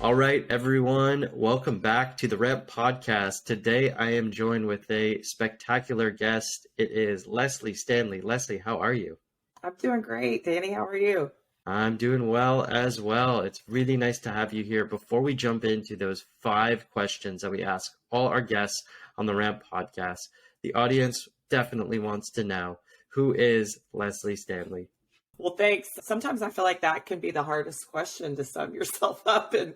All right, everyone, welcome back to the Ramp Podcast. Today, I am joined with a spectacular guest. It is Laslie Standlee. Laslie, how are you? I'm doing great. Danny, how are you? I'm doing well as well. It's really nice to have you here. Before we jump into those 5 questions that we ask all our guests on the Ramp Podcast, the audience definitely wants to know, who is Laslie Standlee? Well, thanks. Sometimes I feel like that can be the hardest question to sum yourself up in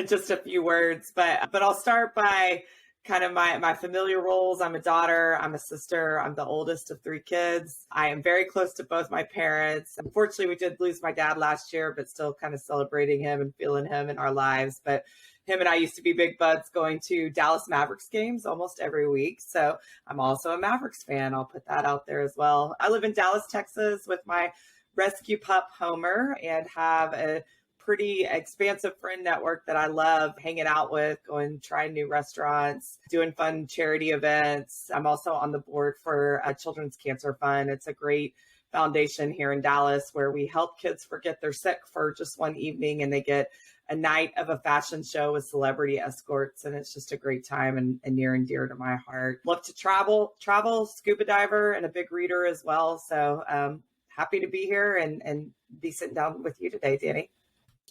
just a few words. But I'll start by kind of my familiar roles. I'm a daughter, I'm a sister, I'm the oldest of 3 kids. I am very close to both my parents. Unfortunately, we did lose my dad last year, but still kind of celebrating him and feeling him in our lives. But him and I used to be big buds going to Dallas Mavericks games almost every week. So I'm also a Mavericks fan. I'll put that out there as well. I live in Dallas, Texas with my rescue pup Homer and have a pretty expansive friend network that I love hanging out with, going trying new restaurants, doing fun charity events. I'm also on the board for a Children's Cancer Fund. It's a great foundation here in Dallas where we help kids forget they're sick for just one evening and they get a night of a fashion show with celebrity escorts. And it's just a great time and near and dear to my heart. Love to travel, scuba diver, and a big reader as well. So happy to be here and be sitting down with you today, Danny.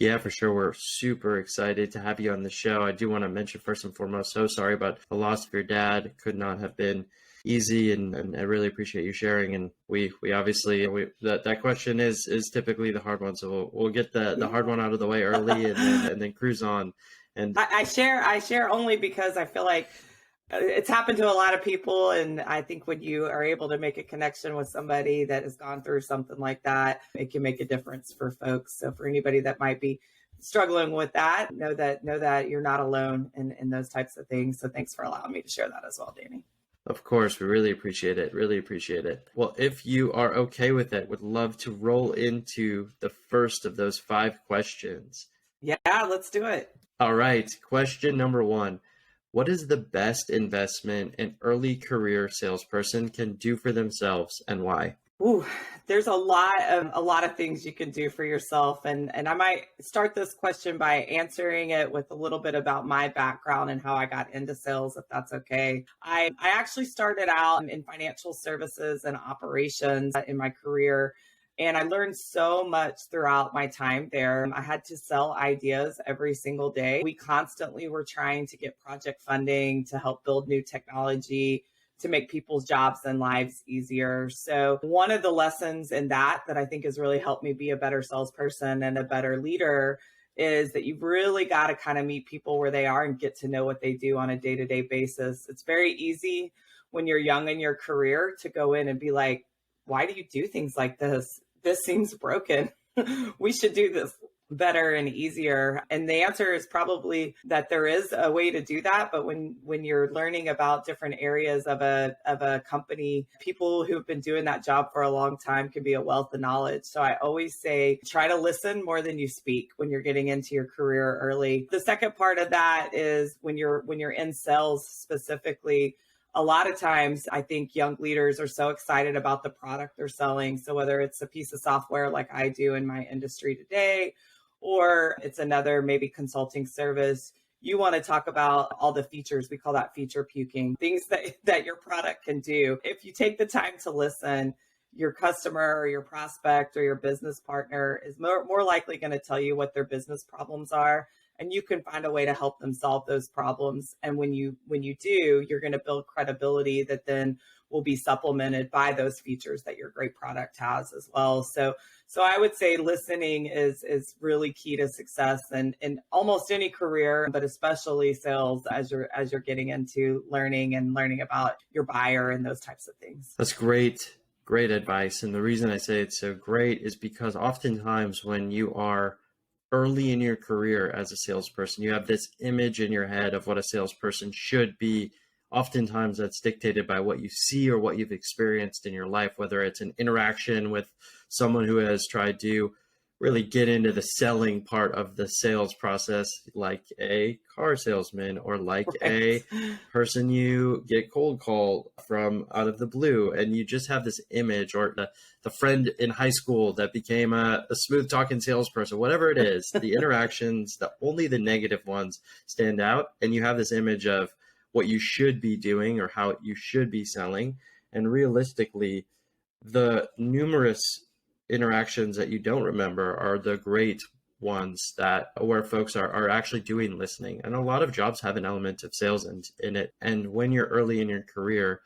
Yeah, for sure. We're super excited to have you on the show. I do want to mention first and foremost, so sorry about the loss of your dad. It could not have been easy, and I really appreciate you sharing. And we obviously, that question is typically the hard one. So we'll get the hard one out of the way early and then cruise on. And I share only because I feel like it's happened to a lot of people. And I think when you are able to make a connection with somebody that has gone through something like that, it can make a difference for folks. So for anybody that might be struggling with that, know that you're not alone in those types of things. So thanks for allowing me to share that as well, Danny. Of course, we really appreciate it. Really appreciate it. Well, if you are okay with it, would love to roll into the first of those 5 questions. Yeah, let's do it. All right. Question number 1. What is the best investment an early career salesperson can do for themselves and why? Ooh, there's a lot of things you can do for yourself. And I might start this question by answering it with a little bit about my background and how I got into sales, if that's okay. I actually started out in financial services and operations in my career. And I learned so much throughout my time there. I had to sell ideas every single day. We constantly were trying to get project funding to help build new technology to make people's jobs and lives easier. So one of the lessons in that I think has really helped me be a better salesperson and a better leader is that you've really got to kind of meet people where they are and get to know what they do on a day-to-day basis. It's very easy when you're young in your career to go in and be like, why do you do things like this? This seems broken. We should do this better and easier. And the answer is probably that there is a way to do that. But when you're learning about different areas of a company, people who've been doing that job for a long time can be a wealth of knowledge. So I always say, try to listen more than you speak when you're getting into your career early. The second part of that is when you're in sales specifically, a lot of times, I think young leaders are so excited about the product they're selling. So whether it's a piece of software like I do in my industry today, or it's another maybe consulting service, you want to talk about all the features. We call that feature puking, things that your product can do. If you take the time to listen, your customer or your prospect or your business partner is more likely going to tell you what their business problems are. And you can find a way to help them solve those problems. And when you do, you're going to build credibility that then will be supplemented by those features that your great product has as well. So I would say listening is really key to success in almost any career, but especially sales as you're getting into learning about your buyer and those types of things. That's great advice. And the reason I say it's so great is because oftentimes when you are early in your career as a salesperson, you have this image in your head of what a salesperson should be. Oftentimes that's dictated by what you see or what you've experienced in your life, whether it's an interaction with someone who has tried to really get into the selling part of the sales process, like a car salesman or like Right. a person you get cold call from out of the blue. And you just have this image, or the friend in high school that became a smooth talking salesperson, whatever it is, the interactions, only the negative ones stand out. And you have this image of what you should be doing or how you should be selling. And realistically, the numerous interactions that you don't remember are the great ones that where folks are actually doing listening. And a lot of jobs have an element of sales in it. And when you're early in your career,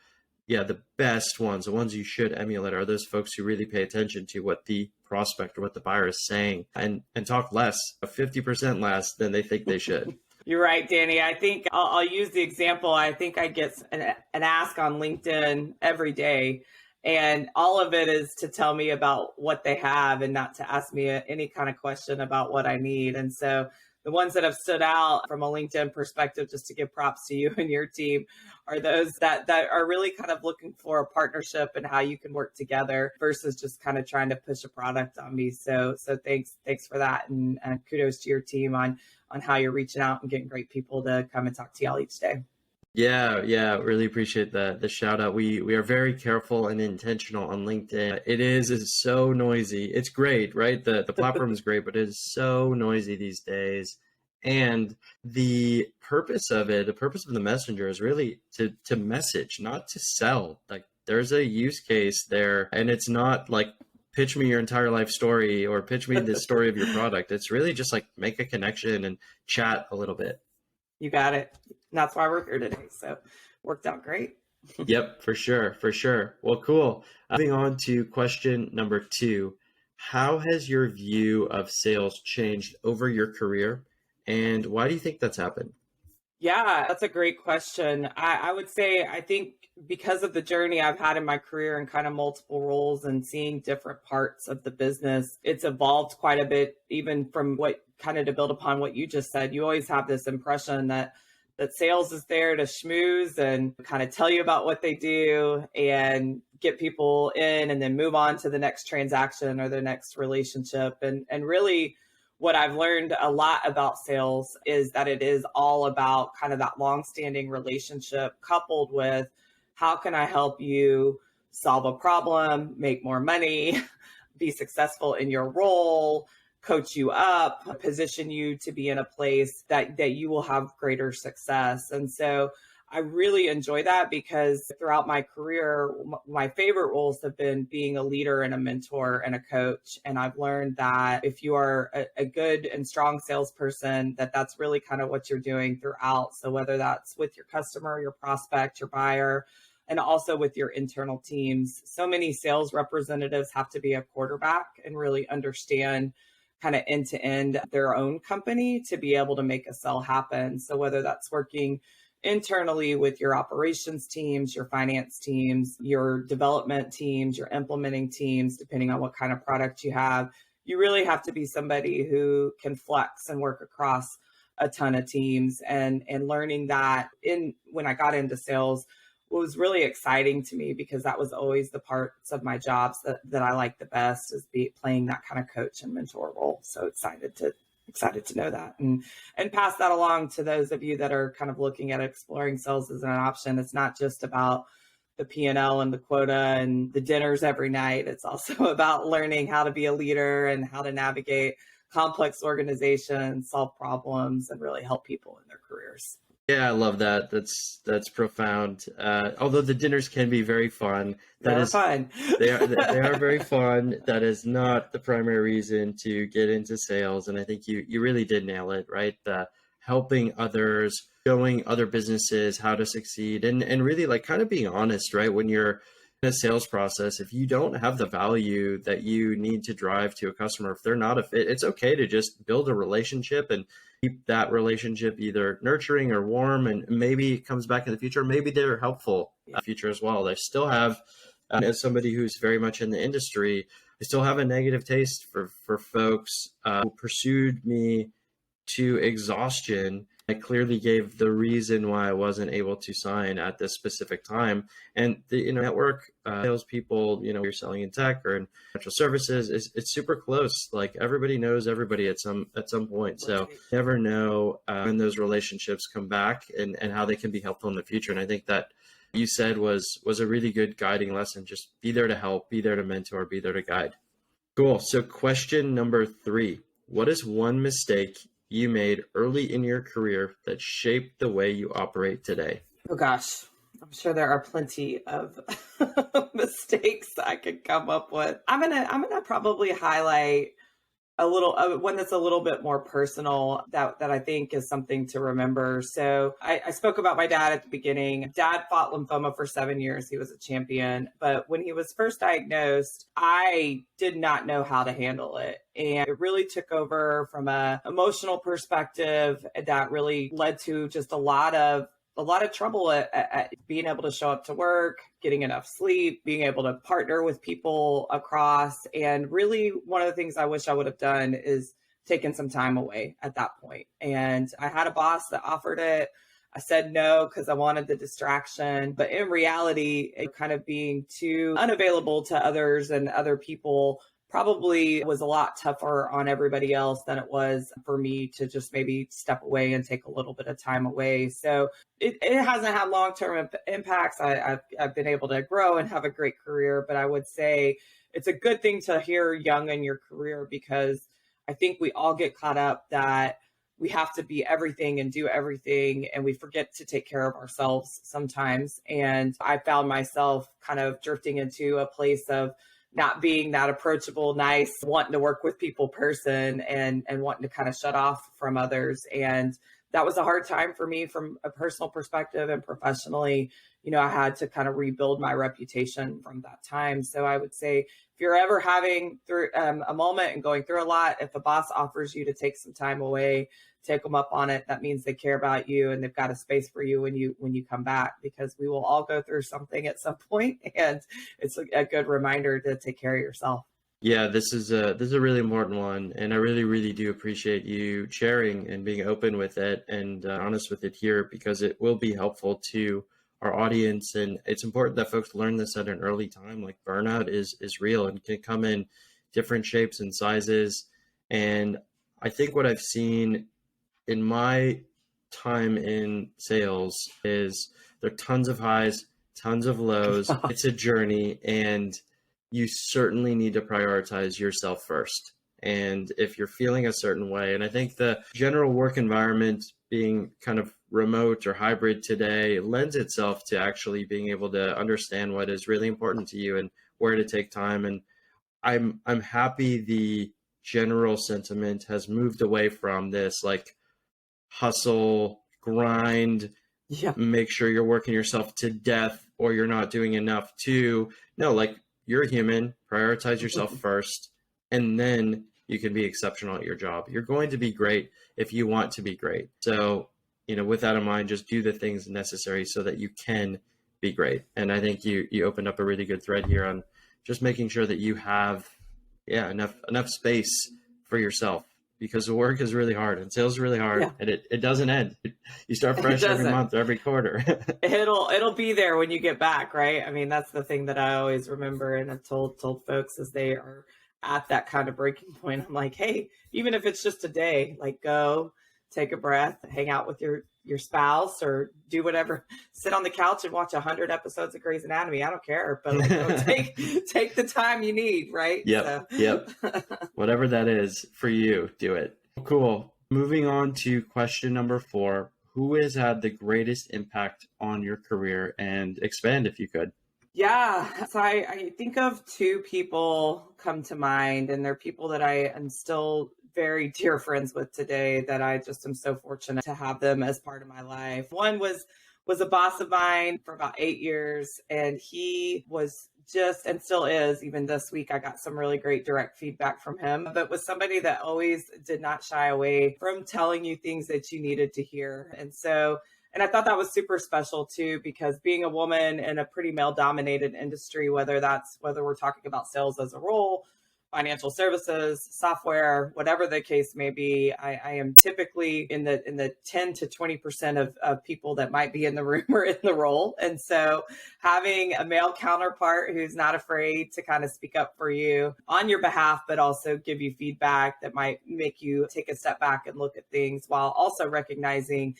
yeah, the best ones, the ones you should emulate, are those folks who really pay attention to what the prospect or what the buyer is saying, and talk less, 50% less than they think they should. You're right, Danny. I think I'll use the example. I think I get an ask on LinkedIn every day, and all of it is to tell me about what they have and not to ask me any kind of question about what I need. And so the ones that have stood out from a LinkedIn perspective, just to give props to you and your team, are those that are really kind of looking for a partnership and how you can work together versus just kind of trying to push a product on me. So thanks for that, and kudos to your team on how you're reaching out and getting great people to come and talk to y'all each day. Yeah, really appreciate the shout out. We are very careful and intentional on LinkedIn. It's so noisy. It's great, right? The platform is great, but it is so noisy these days. And the purpose of the messenger is really to message, not to sell. Like, there's a use case there, and it's not like pitch me your entire life story or pitch me the story of your product. It's really just like make a connection and chat a little bit. You got it. And that's why we're here today. So worked out great. Yep, for sure. Well, cool. Moving on to question number 2. How has your view of sales changed over your career, and why do you think that's happened? Yeah, that's a great question. I would say, I think because of the journey I've had in my career and kind of multiple roles and seeing different parts of the business, it's evolved quite a bit, even from what kind of to build upon what you just said. You always have this impression that sales is there to schmooze and kind of tell you about what they do and get people in and then move on to the next transaction or the next relationship. And really, what I've learned a lot about sales is that it is all about kind of that long-standing relationship coupled with how can I help you solve a problem, make more money, be successful in your role, coach you up, position you to be in a place that you will have greater success. And so I really enjoy that, because throughout my career, my favorite roles have been being a leader and a mentor and a coach. And I've learned that if you are a good and strong salesperson, that's really kind of what you're doing throughout. So whether that's with your customer, your prospect, your buyer, and also with your internal teams, so many sales representatives have to be a quarterback and really understand kind of end to end their own company to be able to make a sell happen. So whether that's working internally with your operations teams, your finance teams, your development teams, your implementing teams, depending on what kind of product you have, you really have to be somebody who can flex and work across a ton of teams. And learning that when I got into sales, what was really exciting to me, because that was always the parts of my jobs that I like the best, is playing that kind of coach and mentor role. So excited to know that and pass that along to those of you that are kind of looking at exploring sales as an option. It's not just about the P&L and the quota and the dinners every night. It's also about learning how to be a leader and how to navigate complex organizations, solve problems, and really help people in their careers. Yeah, I love that. That's profound. Although the dinners can be very fun. Fun. They are very fun. That is not the primary reason to get into sales. And I think you really did nail it, right? The helping others, showing other businesses how to succeed, and really like kind of being honest, right? When you're in a sales process, if you don't have the value that you need to drive to a customer, if they're not a fit, it's okay to just build a relationship and keep that relationship either nurturing or warm, and maybe it comes back in the future. Maybe they're helpful in the future as well. They still have, as somebody who's very much in the industry, I still have a negative taste for folks who pursued me to exhaustion I clearly gave the reason why I wasn't able to sign at this specific time. And the network salespeople, you're selling in tech or in financial services, it's super close. Like everybody knows everybody at some point. So you never know when those relationships come back and how they can be helpful in the future. And I think that you said was a really good guiding lesson. Just be there to help, be there to mentor, be there to guide. Cool. So question number 3, what is one mistake you made early in your career that shaped the way you operate today? Oh gosh, I'm sure there are plenty of mistakes I could come up with. I'm gonna probably highlight a little one that's a little bit more personal that I think is something to remember. So I spoke about my dad at the beginning. Dad fought lymphoma for 7 years. He was a champion. But when he was first diagnosed, I did not know how to handle it. And it really took over from an emotional perspective that really led to just a lot of trouble at being able to show up to work, getting enough sleep, being able to partner with people across. And really, one of the things I wish I would have done is taken some time away at that point. And I had a boss that offered it. I said no because I wanted the distraction. But in reality, it kind of being too unavailable to others and other people probably was a lot tougher on everybody else than it was for me to just maybe step away and take a little bit of time away. So it hasn't had long-term impacts. I've been able to grow and have a great career, but I would say it's a good thing to hear young in your career, because I think we all get caught up that we have to be everything and do everything, and we forget to take care of ourselves sometimes. And I found myself kind of drifting into a place of not being that approachable, nice, wanting to work with people person and wanting to kind of shut off from others. And that was a hard time for me from a personal perspective and professionally. I had to kind of rebuild my reputation from that time. So I would say if you're ever having through a moment and going through a lot, if a boss offers you to take some time away, take them up on it. That means they care about you and they've got a space for you when you come back, because we will all go through something at some point, and it's a good reminder to take care of yourself. Yeah, this is a really important one, and I really, really do appreciate you sharing and being open with it and honest with it here, because it will be helpful to our audience. And it's important that folks learn this at an early time. Like burnout is real and can come in different shapes and sizes. And I think what I've seen in my time in sales is there are tons of highs, tons of lows. It's a journey, and you certainly need to prioritize yourself first. And if you're feeling a certain way, and I think the general work environment being kind of remote or hybrid today lends itself to actually being able to understand what is really important to you and where to take time. And I'm happy the general sentiment has moved away from this like hustle, grind, make sure you're working yourself to death or you're not doing enough, to no, like you're human, prioritize yourself first, and then you can be exceptional at your job. You're going to be great if you want to be great. So, with that in mind, just do the things necessary so that you can be great. And I think you opened up a really good thread here on just making sure that you have enough space for yourself, because the work is really hard and sales is really hard, and it doesn't end. You start fresh every month, every quarter. It'll be there when you get back, right? I mean, that's the thing that I always remember, and I've told folks as they are at that kind of breaking point. I'm like, hey, even if it's just a day, like go take a breath, hang out with your spouse, or do whatever, sit on the couch and watch 100 episodes of Grey's Anatomy. I don't care, but like, go take the time you need, right? Yep. Whatever that is for you, do it. Cool. Moving on to question number 4. Who has had the greatest impact on your career? And expand if you could. Yeah. So I think of 2 people come to mind, and they're people that I am still very dear friends with today, that I just am so fortunate to have them as part of my life. One was a boss of mine for about 8 years, and he was just, and still is, even this week, I got some really great direct feedback from him, but was somebody that always did not shy away from telling you things that you needed to hear. And I thought that was super special too, because being a woman in a pretty male dominated industry, whether we're talking about sales as a role, financial services, software, whatever the case may be. I am typically in the 10 to 20% of people that might be in the room or in the role. And so having a male counterpart who's not afraid to kind of speak up for you on your behalf, but also give you feedback that might make you take a step back and look at things while also recognizing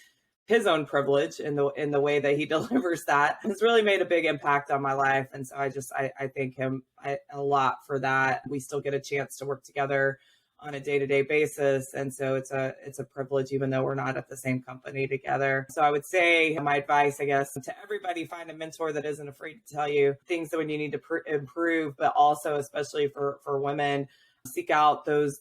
his own privilege in the way that he delivers that has really made a big impact on my life. And so I thank him a lot for that. We still get a chance to work together on a day-to-day basis. And so it's a privilege, even though we're not at the same company together. So I would say my advice, I guess, to everybody, find a mentor that isn't afraid to tell you things that when you need to improve, but also especially for women, seek out those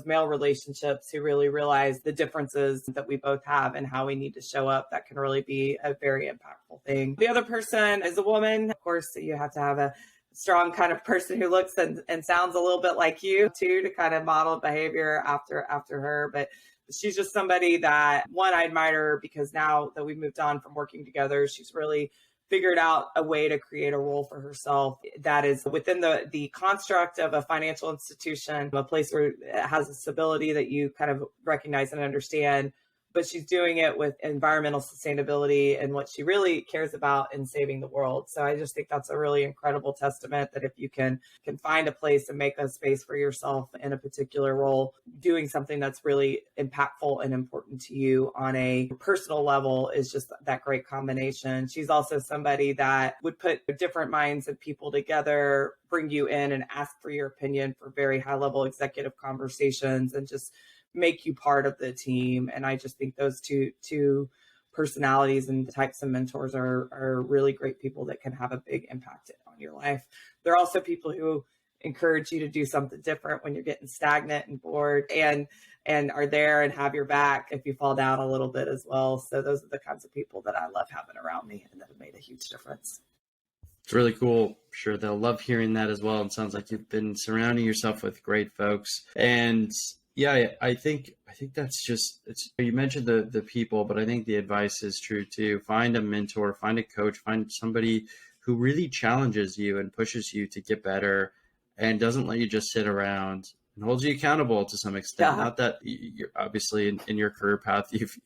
male relationships who really realize the differences that we both have and how we need to show up. That can really be a very impactful thing. The other person is a woman. Of course, you have to have a strong kind of person who looks and sounds a little bit like you too, to kind of model behavior after her. But she's just somebody that, one, I admire her because now that we've moved on from working together, she's really figured out a way to create a role for herself that is within the construct of a financial institution, a place where it has a stability that you kind of recognize and understand, but she's doing it with environmental sustainability and what she really cares about in saving the world. So I just think that's a really incredible testament that if you can find a place and make a space for yourself in a particular role, doing something that's really impactful and important to you on a personal level is just that great combination. She's also somebody that would put different minds of people together, bring you in and ask for your opinion for very high level executive conversations and just make you part of the team. And I just think those two personalities and the types of mentors are really great people that can have a big impact on your life. They're also people who encourage you to do something different when you're getting stagnant and bored, and are there and have your back if you fall down a little bit as well. So those are the kinds of people that I love having around me and that have made a huge difference. It's really cool. I'm sure they'll love hearing that as well. It sounds like you've been surrounding yourself with great folks. And yeah, I think that's just, you mentioned the people, but I think the advice is true too. Find a mentor, find a coach, find somebody who really challenges you and pushes you to get better and doesn't let you just sit around and holds you accountable to some extent. Yeah. Not that you're obviously in your career path, you've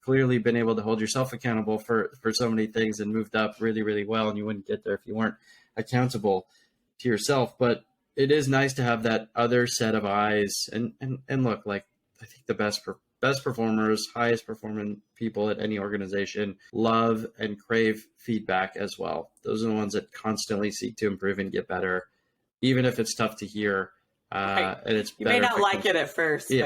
clearly been able to hold yourself accountable for so many things and moved up really, really well. And you wouldn't get there if you weren't accountable to yourself. But it is nice to have that other set of eyes and look, like, I think the best performers, highest performing people at any organization love and crave feedback as well. Those are the ones that constantly seek to improve and get better, even if it's tough to hear. Right. And it's you may not like it at first, yeah.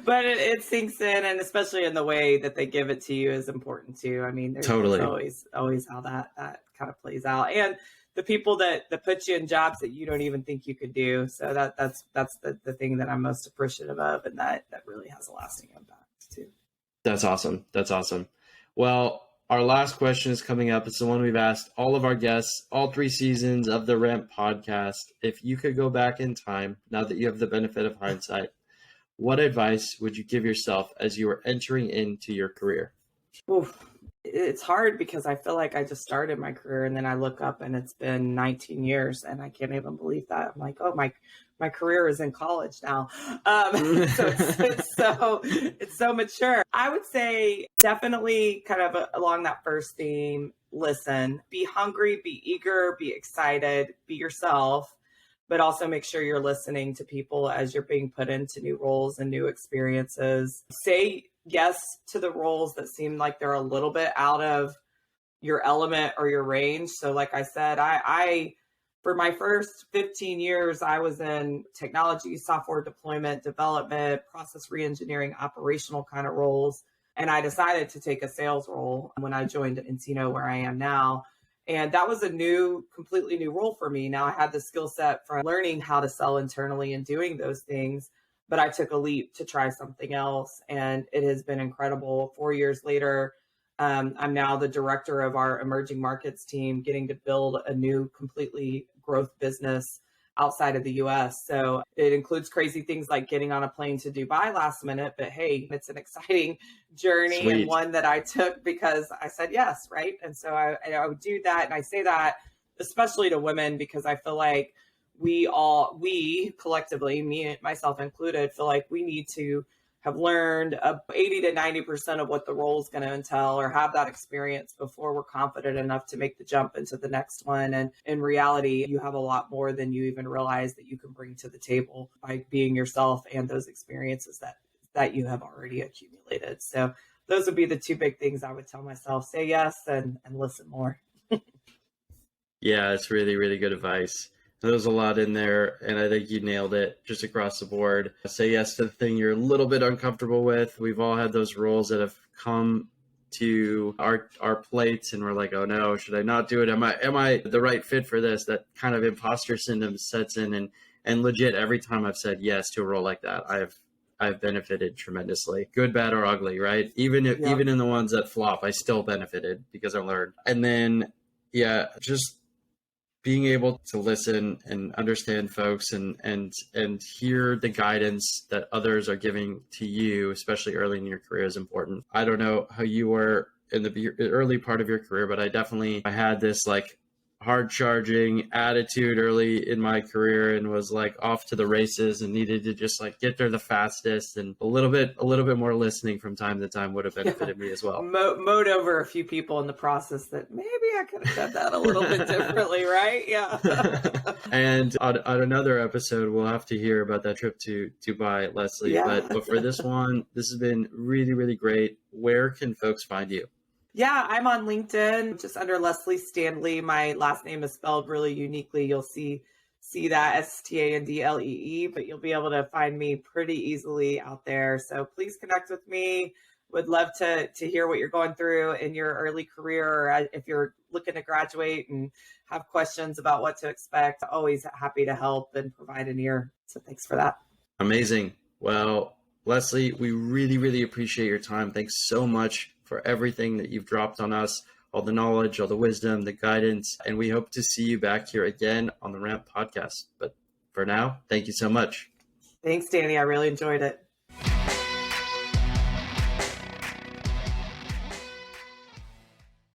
But it sinks in, and especially in the way that they give it to you is important too. I mean, there's always how that kind of plays out, and the people that put you in jobs that you don't even think you could do. So that's the thing that I'm most appreciative of, and that really has a lasting impact too. That's awesome. Well, our last question is coming up. It's the one we've asked all of our guests, all 3 seasons of the Ramp podcast. If you could go back in time, now that you have the benefit of hindsight, what advice would you give yourself as you were entering into your career? Oof. It's hard because I feel like I just started my career and then I look up and it's been 19 years and I can't even believe that. I'm like, oh, my career is in college now. So it's so mature. I would say definitely kind of along that first theme, listen, be hungry, be eager, be excited, be yourself, but also make sure you're listening to people as you're being put into new roles and new experiences. Say yes to the roles that seem like they're a little bit out of your element or your range. So like I said, I for my first 15 years, I was in technology, software deployment, development, process reengineering, operational kind of roles. And I decided to take a sales role when I joined nCino, where I am now. And that was a completely new role for me. Now I had the skill set from learning how to sell internally and doing those things, but I took a leap to try something else. And it has been incredible. 4 years later, I'm now the director of our emerging markets team, getting to build a new completely growth business outside of the US. So it includes crazy things like getting on a plane to Dubai last minute, but hey, it's an exciting journey. Sweet. And one that I took because I said yes, right? And so I would do that. And I say that especially to women because I feel like we collectively, me, myself included, feel like we need to have learned 80 to 90% of what the role is going to entail, or have that experience before we're confident enough to make the jump into the next one. And in reality, you have a lot more than you even realize that you can bring to the table by being yourself and those experiences that you have already accumulated. So those would be the two big things I would tell myself: say yes and listen more. Yeah, it's really, really good advice. There's a lot in there, and I think you nailed it just across the board. Say yes to the thing you're a little bit uncomfortable with. We've all had those roles that have come to our plates, and we're like, oh no, should I not do it? Am I the right fit for this? That kind of imposter syndrome sets in, and legit, every time I've said yes to a role like that, I've benefited tremendously, good, bad, or ugly, right? Even in the ones that flop, I still benefited because I learned. And then, yeah, just being able to listen and understand folks and hear the guidance that others are giving to you, especially early in your career, is important. I don't know how you were in the early part of your career, but I had this like hard charging attitude early in my career, and was like off to the races and needed to just like get there the fastest, and a little bit more listening from time to time would have benefited me as well. Mowed over a few people in the process that maybe I could have done that a little bit differently, right? Yeah. And on another episode, we'll have to hear about that trip to Dubai, Leslie. Yeah. But for this one, this has been really, really great. Where can folks find you? Yeah, I'm on LinkedIn, just under Laslie Standlee. My last name is spelled really uniquely. You'll see that Standlee, but you'll be able to find me pretty easily out there. So please connect with me. Would love to hear what you're going through in your early career, or if you're looking to graduate and have questions about what to expect. Always happy to help and provide an ear. So thanks for that. Amazing. Well, Leslie, we really, really appreciate your time. Thanks so much for everything that you've dropped on us, all the knowledge, all the wisdom, the guidance, and we hope to see you back here again on the Ramp podcast. But for now, thank you so much. Thanks, Danny. I really enjoyed it.